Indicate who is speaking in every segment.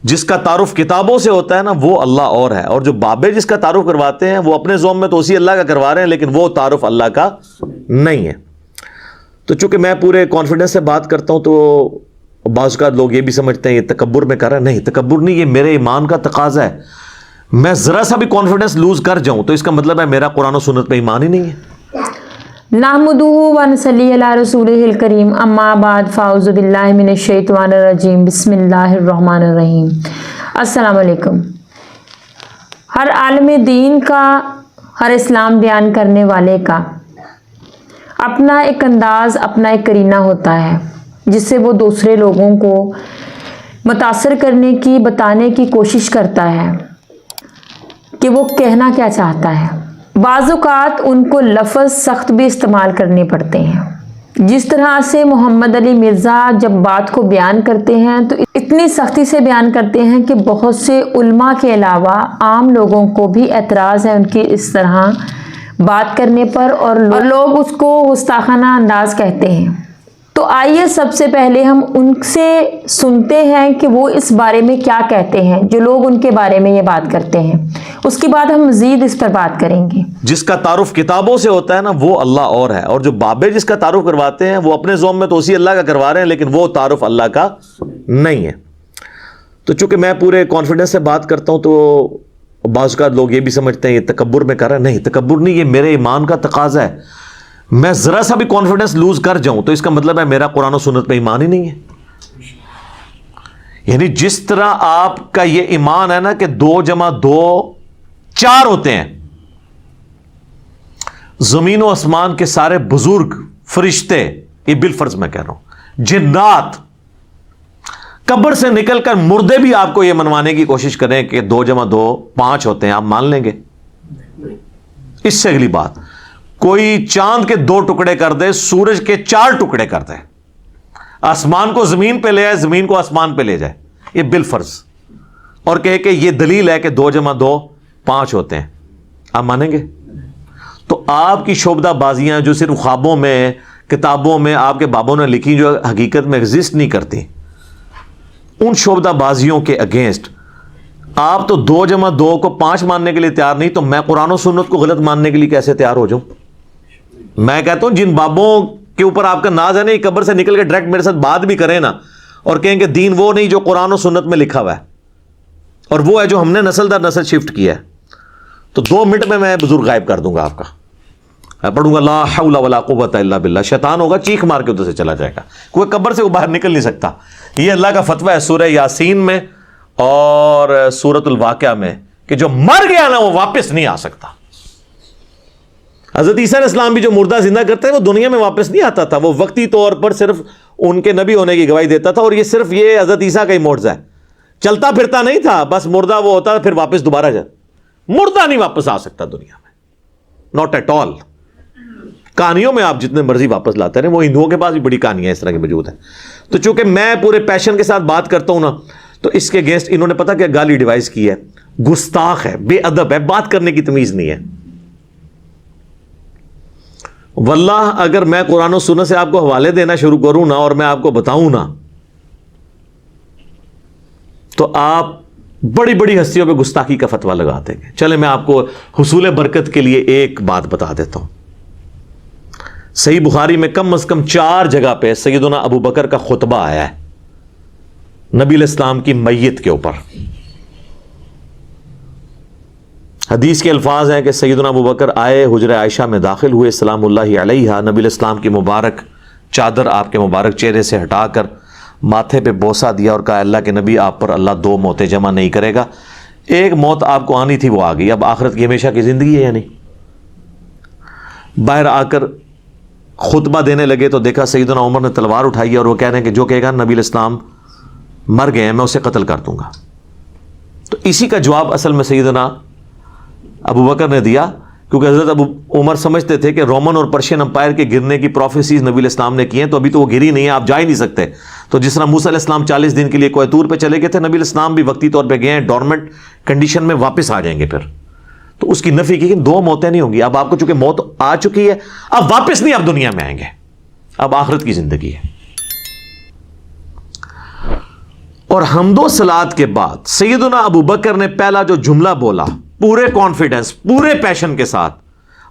Speaker 1: جس کا تعارف کتابوں سے ہوتا ہے نا وہ اللہ اور ہے، اور جو بابے جس کا تعارف کرواتے ہیں وہ اپنے ذوم میں تو اسی اللہ کا کروا رہے ہیں، لیکن وہ تعارف اللہ کا نہیں ہے۔ تو چونکہ میں پورے کانفیڈنس سے بات کرتا ہوں تو بعض اوقات لوگ یہ بھی سمجھتے ہیں یہ تکبر میں کر رہا ہے، نہیں تکبر نہیں، یہ میرے ایمان کا تقاضا ہے۔ میں ذرا سا بھی کانفیڈنس لوز کر جاؤں تو اس کا مطلب ہے میرا قرآن و سنت پہ ایمان ہی نہیں ہے۔
Speaker 2: نحمدہ ونصلی علی رسولہ الکریم، اما بعد، فاعوذ باللہ من الشیطان الرجیم، بسم اللہ الرحمن الرحیم۔ السلام علیکم۔ ہر عالم دین کا، ہر اسلام بیان کرنے والے کا اپنا ایک انداز، اپنا ایک کرینہ ہوتا ہے جس سے وہ دوسرے لوگوں کو متاثر کرنے کی، بتانے کی کوشش کرتا ہے کہ وہ کہنا کیا چاہتا ہے۔ بعض اوقات ان کو لفظ سخت بھی استعمال کرنے پڑتے ہیں، جس طرح سے محمد علی مرزا جب بات کو بیان کرتے ہیں تو اتنی سختی سے بیان کرتے ہیں کہ بہت سے علماء کے علاوہ عام لوگوں کو بھی اعتراض ہے ان کی اس طرح بات کرنے پر، اور لوگ اس کو گستاخانہ انداز کہتے ہیں۔ تو آئیے سب سے پہلے ہم ان سے سنتے ہیں کہ وہ اس بارے میں کیا کہتے ہیں، جو لوگ ان کے بارے میں یہ بات کرتے ہیں، اس کے بعد ہم مزید اس پر بات کریں گے۔
Speaker 1: جس کا تعارف کتابوں سے ہوتا ہے نا وہ اللہ اور ہے، اور جو بابے جس کا تعارف کرواتے ہیں وہ اپنے ذوم میں تو اسی اللہ کا کروا رہے ہیں، لیکن وہ تعارف اللہ کا نہیں ہے۔ تو چونکہ میں پورے کانفیڈنس سے بات کرتا ہوں تو بعض اوقات لوگ یہ بھی سمجھتے ہیں یہ تکبر میں کر رہا ہے، نہیں تکبر نہیں، یہ میرے ایمان کا تقاضا ہے۔ میں ذرا سا بھی کانفیڈنس لوز کر جاؤں تو اس کا مطلب ہے میرا قرآن و سنت پہ ایمان ہی نہیں ہے۔ یعنی جس طرح آپ کا یہ ایمان ہے نا کہ 2 + 2 4 ہوتے ہیں، زمین و آسمان کے سارے بزرگ، فرشتے، یہ بالفرض میں کہہ رہا ہوں، جنات، قبر سے نکل کر مردے بھی آپ کو یہ منوانے کی کوشش کریں کہ 2 + 2 5 ہوتے ہیں، آپ مان لیں گے؟ اس سے اگلی بات، کوئی چاند کے 2 ٹکڑے کر دے، سورج کے 4 ٹکڑے کر دے، آسمان کو زمین پہ لے آئے، زمین کو آسمان پہ لے جائے، یہ بالفرض، اور کہے کہ یہ دلیل ہے کہ 2 + 2 5 ہوتے ہیں، آپ مانیں گے؟ تو آپ کی شعبدہ بازیاں جو صرف خوابوں میں، کتابوں میں آپ کے بابوں نے لکھی، جو حقیقت میں ایگزسٹ نہیں کرتی، ان شعبدہ بازیوں کے اگینسٹ آپ تو 2 + 2 کو 5 ماننے کے لیے تیار نہیں، تو میں قرآن و سنت کو غلط ماننے کے لیے کیسے تیار ہو جاؤں؟ میں کہتا ہوں جن بابوں کے اوپر آپ کا ناز ہے نا، قبر سے نکل کے ڈائریکٹ میرے ساتھ بات بھی کریں نا، اور کہیں کہ دین وہ نہیں جو قرآن و سنت میں لکھا ہوا ہے، اور وہ ہے جو ہم نے نسل در نسل شفٹ کیا ہے، تو 2 منٹ میں بزرگ غائب کر دوں گا آپ کا۔ میں پڑھوں گا لا حول ولا قوت الا باللہ، شیطان ہوگا چیخ مار کے ادھر سے چلا جائے گا، کوئی قبر سے باہر نکل نہیں سکتا۔ یہ اللہ کا فتویٰ ہے سورہ یاسین میں اور سورۃ الواقعہ میں کہ جو مر گیا نا وہ واپس نہیں آ سکتا۔ حضرت عیسیٰ علیہ السلام بھی جو مردہ زندہ کرتے ہیں وہ دنیا میں واپس نہیں آتا تھا، وہ وقتی طور پر صرف ان کے نبی ہونے کی گواہی دیتا تھا، اور یہ صرف یہ حضرت عیسیٰ کا ہی معجزہ ہے، چلتا پھرتا نہیں تھا، بس مردہ وہ ہوتا پھر واپس دوبارہ جائے، مردہ نہیں واپس آ سکتا دنیا میں، ناٹ ایٹ آل۔ کہانیوں میں آپ جتنے مرضی واپس لاتے رہے، وہ ہندوؤں کے پاس بھی بڑی کہانیاں اس طرح کی موجود ہیں۔ تو چونکہ میں پورے پیشن کے ساتھ بات کرتا ہوں نا، تو اس کے اگینسٹ انہوں نے پتہ کیا گالی ڈیوائس کی ہے، گستاخ ہے، بے ادب ہے، بات کرنے کی تمیز نہیں ہے۔ واللہ اگر میں قرآن و سنت سے آپ کو حوالے دینا شروع کروں نا اور میں آپ کو بتاؤں نا، تو آپ بڑی بڑی ہستیوں پہ گستاخی کا فتویٰ لگا دیں گے۔ چلے میں آپ کو حصول برکت کے لیے ایک بات بتا دیتا ہوں۔ صحیح بخاری میں کم از کم 4 جگہ پہ سیدنا ابو بکر کا خطبہ آیا ہے نبی علیہ السلام کی میت کے اوپر۔ حدیث کے الفاظ ہیں کہ سیدنا ابو بکر آئے، حجرہ عائشہ میں داخل ہوئے، سلام اللہ علیہ، نبی علیہ السلام کی مبارک چادر آپ کے مبارک چہرے سے ہٹا کر ماتھے پہ بوسہ دیا اور کہا اللہ کے نبی آپ پر اللہ 2 موتیں جمع نہیں کرے گا، ایک موت آپ کو آنی تھی وہ آ گئی، اب آخرت کی ہمیشہ کی زندگی ہے یا نہیں۔ باہر آ کر خطبہ دینے لگے تو دیکھا سیدنا عمر نے تلوار اٹھائی اور وہ کہہ رہے ہیں کہ جو کہے گا نبی علیہ السلام مر گئے ہیں میں اسے قتل کر دوں گا۔ تو اسی کا جواب اصل میں سیدنا ابو بکر نے دیا، کیونکہ حضرت ابو عمر سمجھتے تھے کہ رومن اور پرشین امپائر کے گرنے کی پروفیسیز نبی علیہ السلام نے کی ہیں، تو ابھی تو وہ گری نہیں ہے، آپ جا ہی نہیں سکتے۔ تو جس طرح موسیٰ علیہ السلام 40 دن کے لیے کوہ طور پہ چلے گئے تھے، نبی علیہ السلام بھی وقتی طور پہ گئے ہیں، ڈورمنٹ کنڈیشن میں واپس آ جائیں گے پھر۔ تو اس کی نفی کی کہ 2 موتیں نہیں ہوں گی، اب آپ کو چونکہ موت آ چکی ہے، اب واپس نہیں، اب دنیا میں آئیں گے، اب آخرت کی زندگی ہے۔ اور حمد و صلات کے بعد سیدنا ابو بکر نے پہلا جو جملہ بولا پورے کانفیڈنس پورے پیشن کے ساتھ،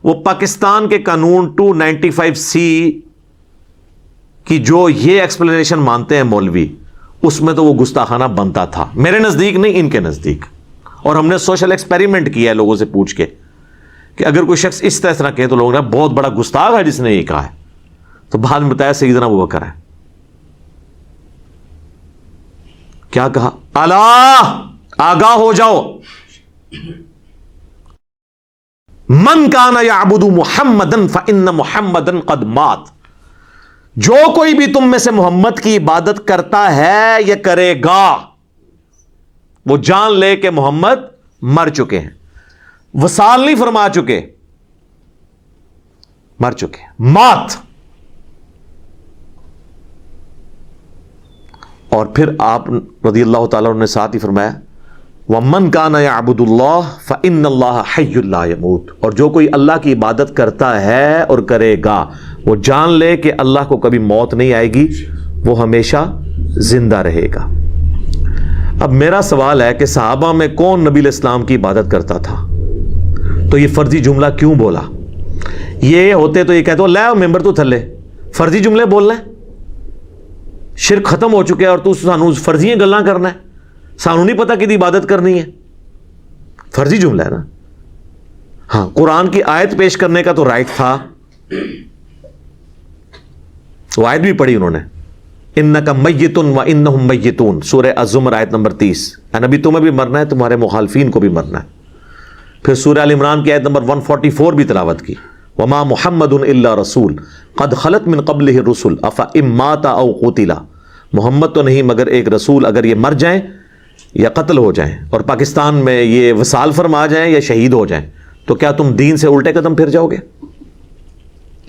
Speaker 1: وہ پاکستان کے قانون 295C کی جو یہ ایکسپلینیشن مانتے ہیں مولوی، اس میں تو وہ گستاخانہ بنتا تھا، میرے نزدیک نہیں، ان کے نزدیک. اور ہم نے سوشل ایکسپیریمنٹ کیا ہے لوگوں سے پوچھ کے کہ اگر کوئی شخص اس طرح کہے تو لوگوں نے بہت بڑا گستاخ ہے جس نے یہ کہا ہے، تو بعد میں بتایا سیدنا ابو بکر ہے. کیا کہا؟ الا آگاہ ہو جاؤ، من کان یعبد محمدا فان محمدا قد مات، جو کوئی بھی تم میں سے محمد کی عبادت کرتا ہے یا کرے گا، وہ جان لے کہ محمد مر چکے ہیں. وصال نہیں فرما چکے، مر چکے ہیں، مات. اور پھر آپ رضی اللہ تعالیٰ عنہ نے ساتھ ہی فرمایا وَمَنْ كَانَ يَعْبُدُ اللَّهَ فَإِنَّ اللَّهَ حَيٌّ لَا يَمُوتُ، اور جو کوئی اللہ کی عبادت کرتا ہے اور کرے گا، وہ جان لے کہ اللہ کو کبھی موت نہیں آئے گی، وہ ہمیشہ زندہ رہے گا. اب میرا سوال ہے کہ صحابہ میں کون نبی علیہ السلام کی عبادت کرتا تھا؟ تو یہ فرضی جملہ کیوں بولا؟ یہ ہوتے تو یہ کہتے ہو لے ممبر تو تھلے فرضی جملے بولنا ہے، شرک ختم ہو چکے اور تو سانو فرضی گلاں کرنا ہے، سانو نہیں پتا کہ عبادت کرنی ہے، فرضی جملہ ہے نا. ہاں قرآن کی آیت پیش کرنے کا تو رائٹ تھا، وہ آیت بھی پڑھی انہوں نے، انک میت وانہم میتون، سورہ الزمر آیت نمبر 30، اے نبی تمہیں بھی مرنا ہے، تمہارے مخالفین کو بھی مرنا ہے. پھر سورہ ال عمران کی آیت نمبر 144 بھی تلاوت کی، وما محمد الا رسول قد خلت من قبلہ الرسل افئن مات او قتل، محمد تو نہیں مگر ایک رسول، اگر یہ مر جائیں یا قتل ہو جائیں اور پاکستان میں یہ وصال فرما جائیں یا شہید ہو جائیں، تو کیا تم دین سے الٹے قدم پھر جاؤ گے؟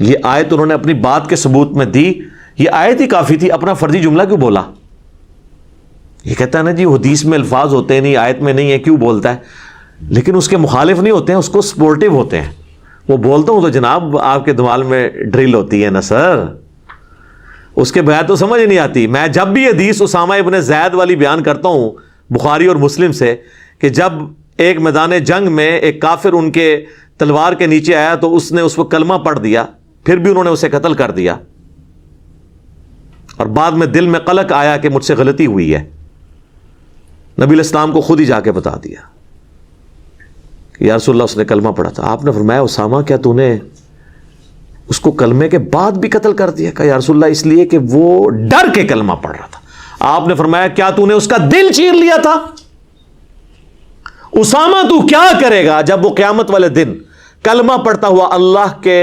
Speaker 1: یہ آیت انہوں نے اپنی بات کے ثبوت میں دی، یہ آیت ہی کافی تھی، اپنا فرضی جملہ کیوں بولا؟ یہ کہتا ہے نا جی حدیث میں الفاظ ہوتے ہیں نہیں، آیت میں نہیں ہے، کیوں بولتا ہے؟ لیکن اس کے مخالف نہیں ہوتے ہیں، اس کو سپورٹیو ہوتے ہیں. وہ بولتا ہوں تو جناب آپ کے دماغ میں ڈرل ہوتی ہے نا سر، اس کے بغیر تو سمجھ ہی نہیں آتی. میں جب بھی حدیث اسامہ ابن زید والی بیان کرتا ہوں بخاری اور مسلم سے، کہ جب ایک میدان جنگ میں ایک کافر ان کے تلوار کے نیچے آیا تو اس نے اس کو کلمہ پڑھ دیا، پھر بھی انہوں نے اسے قتل کر دیا، اور بعد میں دل میں قلق آیا کہ مجھ سے غلطی ہوئی ہے، نبی علیہ السلام کو خود ہی جا کے بتا دیا کہ یا رسول اللہ اس نے کلمہ پڑھا تھا. آپ نے فرمایا اسامہ کیا تو نے اس کو کلمے کے بعد بھی قتل کر دیا؟ کہا یا رسول اللہ اس لیے کہ وہ ڈر کے کلمہ پڑھ رہا تھا. آپ نے فرمایا کیا تو نے اس کا دل چیر لیا تھا؟ اسامہ تو کیا کرے گا جب وہ قیامت والے دن کلمہ پڑھتا ہوا اللہ کے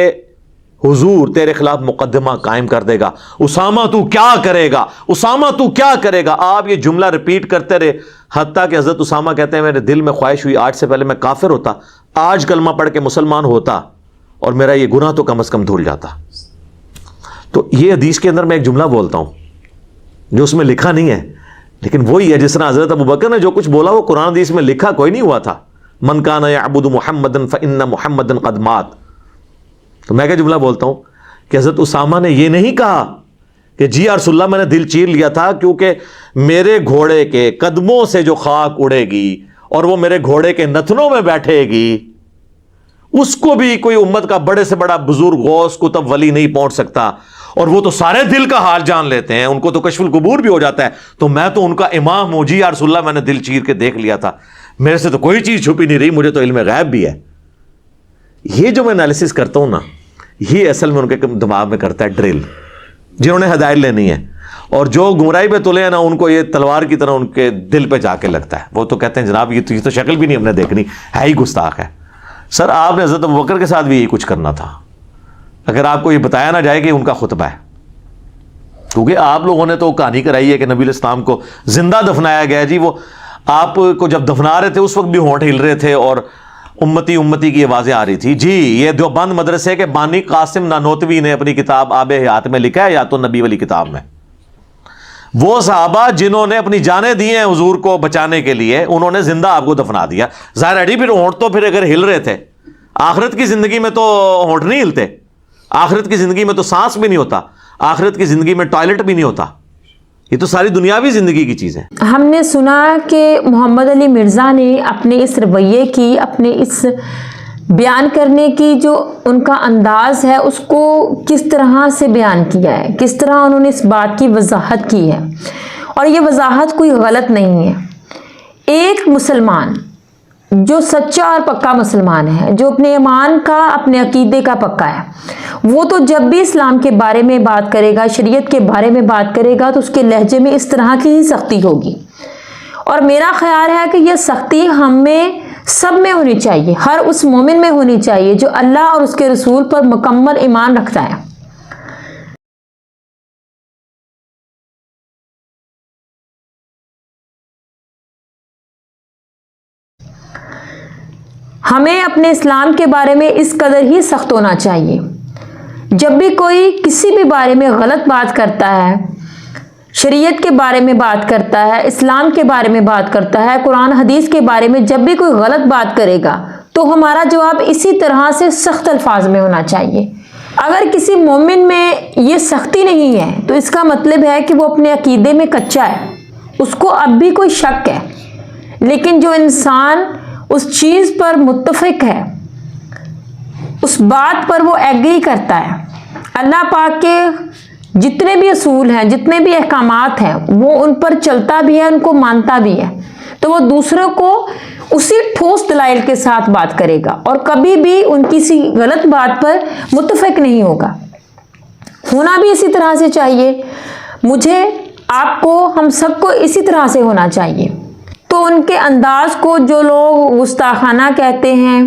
Speaker 1: حضور تیرے خلاف مقدمہ قائم کر دے گا؟ اسامہ تو کیا کرے گا؟ اسامہ تو کیا کرے گا؟ آپ یہ جملہ ریپیٹ کرتے رہے، حتیٰ کہ حضرت اسامہ کہتے ہیں میرے دل میں خواہش ہوئی آج سے پہلے میں کافر ہوتا، آج کلمہ پڑھ کے مسلمان ہوتا اور میرا یہ گناہ تو کم از کم دھل جاتا. تو یہ حدیث کے اندر میں ایک جملہ بولتا ہوں جو اس میں لکھا نہیں ہے، لیکن وہی ہے جس طرح حضرت ابوبکر نے جو کچھ بولا وہ قرآن حدیث میں لکھا کوئی نہیں ہوا تھا، من کان یعبد محمدا فان محمدا قد مات. تو میں کیا جملہ بولتا ہوں کہ حضرت اسامہ نے یہ نہیں کہا کہ جی یا رسول اللہ میں نے دل چیر لیا تھا کیونکہ میرے گھوڑے کے قدموں سے جو خاک اڑے گی اور وہ میرے گھوڑے کے نتنوں میں بیٹھے گی، اس کو بھی کوئی امت کا بڑے سے بڑا بزرگ غوث کتب ولی نہیں پہنچ سکتا، اور وہ تو سارے دل کا حال جان لیتے ہیں، ان کو تو کشف القبور بھی ہو جاتا ہے، تو میں تو ان کا امام ہوں جی یا رسول اللہ میں نے دل چیر کے دیکھ لیا تھا، میرے سے تو کوئی چیز چھپی نہیں رہی، مجھے تو علم غیب بھی ہے. یہ جو میں انالیسس کرتا ہوں نا، یہ اصل میں ان کے دماغ میں کرتا ہے ڈرل، جنہوں نے ہدایت لینی ہے، اور جو گمراہی پہ تلے ہیں نا ان کو یہ تلوار کی طرح ان کے دل پہ جا کے لگتا ہے. وہ تو کہتے ہیں جناب یہ تو شکل بھی نہیں ہم نے دیکھنی، ہے ہی گستاخ ہے. سر آپ نے حضرت ابوبکر کے ساتھ بھی یہی کچھ کرنا تھا اگر آپ کو یہ بتایا نہ جائے کہ ان کا خطبہ ہے، کیونکہ آپ لوگوں نے تو کہانی کرائی ہے کہ نبی علیہ السلام کو زندہ دفنایا گیا. جی وہ آپ کو جب دفنا رہے تھے اس وقت بھی ہونٹ ہل رہے تھے اور امتی امتی کی آوازیں آ رہی تھی. جی یہ دیوبند مدرسے کے بانی قاسم نانوتوی نے اپنی کتاب آب حیات میں لکھا ہے، یا تو نبی والی کتاب میں، وہ صحابہ جنہوں نے اپنی جانیں دی ہیں حضور کو بچانے کے لیے انہوں نے زندہ آپ کو دفنا دیا. ظاہر ہے پھر ہونٹ تو پھر اگر ہل رہے تھے، آخرت کی زندگی میں تو ہونٹ نہیں ہلتے، آخرت کی زندگی میں تو سانس بھی نہیں ہوتا، آخرت کی زندگی میں ٹوائلٹ بھی نہیں ہوتا، یہ تو ساری دنیاوی زندگی کی چیز ہے.
Speaker 2: ہم نے سنا کہ محمد علی مرزا نے اپنے اس رویے کی، اپنے اس بیان کرنے کی جو ان کا انداز ہے اس کو کس طرح سے بیان کیا ہے، کس طرح انہوں نے اس بات کی وضاحت کی ہے. اور یہ وضاحت کوئی غلط نہیں ہے. ایک مسلمان جو سچا اور پکا مسلمان ہے، جو اپنے ایمان کا، اپنے عقیدے کا پکا ہے، وہ تو جب بھی اسلام کے بارے میں بات کرے گا، شریعت کے بارے میں بات کرے گا، تو اس کے لہجے میں اس طرح کی ہی سختی ہوگی. اور میرا خیال ہے کہ یہ سختی ہم میں سب میں ہونی چاہیے، ہر اس مومن میں ہونی چاہیے جو اللہ اور اس کے رسول پر مکمل ایمان رکھتا ہے. ہمیں اپنے اسلام کے بارے میں اس قدر ہی سخت ہونا چاہیے. جب بھی کوئی کسی بھی بارے میں غلط بات کرتا ہے، شریعت کے بارے میں بات کرتا ہے، اسلام کے بارے میں بات کرتا ہے، قرآن حدیث کے بارے میں جب بھی کوئی غلط بات کرے گا تو ہمارا جواب اسی طرح سے سخت الفاظ میں ہونا چاہیے. اگر کسی مومن میں یہ سختی نہیں ہے تو اس کا مطلب ہے کہ وہ اپنے عقیدے میں کچا ہے، اس کو اب بھی کوئی شک ہے. لیکن جو انسان اس چیز پر متفق ہے، اس بات پر وہ ایگری کرتا ہے، اللہ پاک کے جتنے بھی اصول ہیں، جتنے بھی احکامات ہیں، وہ ان پر چلتا بھی ہے، ان کو مانتا بھی ہے، تو وہ دوسروں کو اسی ٹھوس دلائل کے ساتھ بات کرے گا اور کبھی بھی ان کسی غلط بات پر متفق نہیں ہوگا. ہونا بھی اسی طرح سے چاہیے. مجھے، آپ کو، ہم سب کو اسی طرح سے ہونا چاہیے. تو ان کے انداز کو جو لوگ گستاخانہ کہتے ہیں،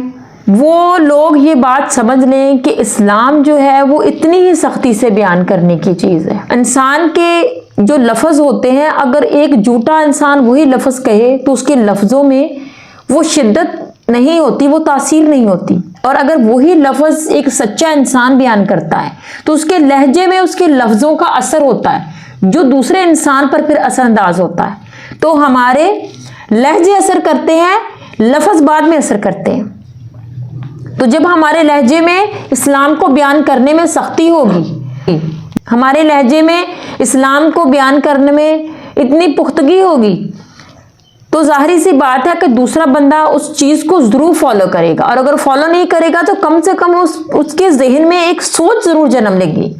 Speaker 2: وہ لوگ یہ بات سمجھ لیں کہ اسلام جو ہے وہ اتنی ہی سختی سے بیان کرنے کی چیز ہے. انسان کے جو لفظ ہوتے ہیں، اگر ایک جھوٹا انسان وہی لفظ کہے تو اس کے لفظوں میں وہ شدت نہیں ہوتی، وہ تاثیر نہیں ہوتی. اور اگر وہی لفظ ایک سچا انسان بیان کرتا ہے تو اس کے لہجے میں اس کے لفظوں کا اثر ہوتا ہے جو دوسرے انسان پر پھر اثر انداز ہوتا ہے. تو ہمارے لہجے اثر کرتے ہیں، لفظ بعد میں اثر کرتے ہیں. تو جب ہمارے لہجے میں اسلام کو بیان کرنے میں سختی ہوگی، ہمارے لہجے میں اسلام کو بیان کرنے میں اتنی پختگی ہوگی، تو ظاہری سی بات ہے کہ دوسرا بندہ اس چیز کو ضرور فالو کرے گا. اور اگر فالو نہیں کرے گا تو کم سے کم اس کے ذہن میں ایک سوچ ضرور جنم لے گی.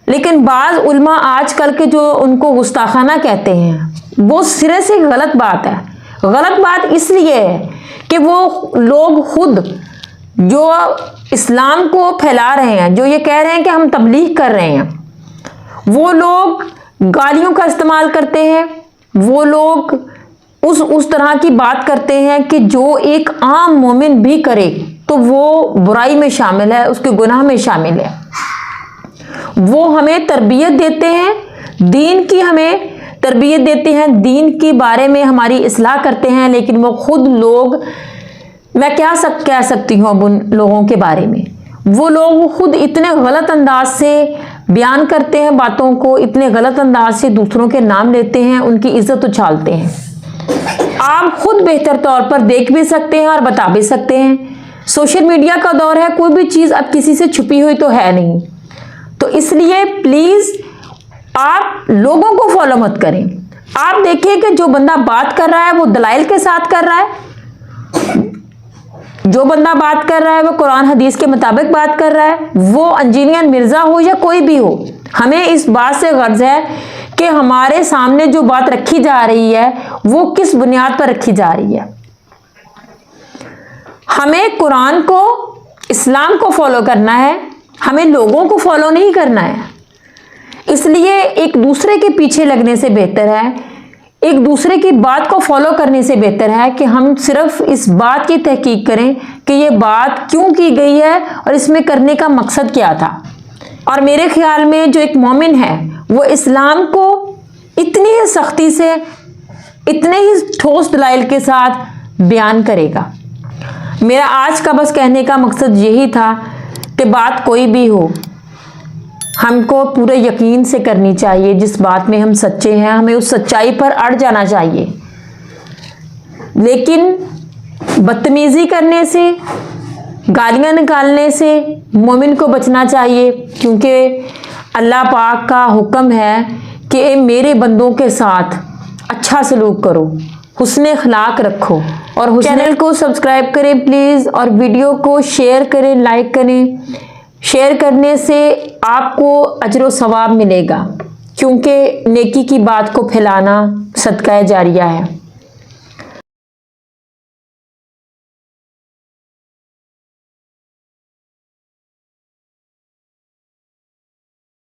Speaker 2: لیکن بعض علماء آج کل کے جو ان کو گستاخانہ کہتے ہیں، وہ سرے سے غلط بات ہے. غلط بات اس لیے ہے کہ وہ لوگ خود جو اسلام کو پھیلا رہے ہیں، جو یہ کہہ رہے ہیں کہ ہم تبلیغ کر رہے ہیں، وہ لوگ گالیوں کا استعمال کرتے ہیں، وہ لوگ اس طرح کی بات کرتے ہیں کہ جو ایک عام مومن بھی کرے تو وہ برائی میں شامل ہے، اس کے گناہ میں شامل ہے. وہ ہمیں تربیت دیتے ہیں، دین کی ہمیں تربیت دیتے ہیں، دین کے بارے میں ہماری اصلاح کرتے ہیں، لیکن وہ خود لوگ، میں کیا کہہ سکتی ہوں اب ان لوگوں کے بارے میں، وہ لوگ خود اتنے غلط انداز سے بیان کرتے ہیں باتوں کو، اتنے غلط انداز سے دوسروں کے نام لیتے ہیں، ان کی عزت اچھالتے ہیں. آپ خود بہتر طور پر دیکھ بھی سکتے ہیں اور بتا بھی سکتے ہیں. سوشل میڈیا کا دور ہے، کوئی بھی چیز اب کسی سے چھپی ہوئی تو ہے نہیں. تو اس لیے پلیز آپ لوگوں کو فالو مت کریں. آپ دیکھیں کہ جو بندہ بات کر رہا ہے وہ دلائل کے ساتھ کر رہا ہے، جو بندہ بات کر رہا ہے وہ قرآن حدیث کے مطابق بات کر رہا ہے، وہ انجینئر مرزا ہو یا کوئی بھی ہو. ہمیں اس بات سے غرض ہے کہ ہمارے سامنے جو بات رکھی جا رہی ہے وہ کس بنیاد پر رکھی جا رہی ہے. ہمیں قرآن کو، اسلام کو فالو کرنا ہے، ہمیں لوگوں کو فالو نہیں کرنا ہے. اس لیے ایک دوسرے کے پیچھے لگنے سے بہتر ہے، ایک دوسرے کی بات کو فالو کرنے سے بہتر ہے کہ ہم صرف اس بات کی تحقیق کریں کہ یہ بات کیوں کی گئی ہے اور اس میں کرنے کا مقصد کیا تھا. اور میرے خیال میں جو ایک مومن ہے وہ اسلام کو اتنی ہی سختی سے، اتنے ہی ٹھوس دلائل کے ساتھ بیان کرے گا. میرا آج کا بس کہنے کا مقصد یہی تھا کہ بات کوئی بھی ہو، ہم کو پورے یقین سے کرنی چاہیے. جس بات میں ہم سچے ہیں ہمیں اس سچائی پر اڑ جانا چاہیے. لیکن بدتمیزی کرنے سے، گالیاں نکالنے سے مومن کو بچنا چاہیے، کیونکہ اللہ پاک کا حکم ہے کہ میرے بندوں کے ساتھ اچھا سلوک کرو، حسن اخلاق رکھو، اور چینل کو سبسکرائب کریں پلیز، اور ویڈیو کو شیئر کریں، لائک کریں۔ شیئر کرنے سے آپ کو اجر و ثواب ملے گا، کیونکہ نیکی کی بات کو پھیلانا صدقہ جاریہ ہے۔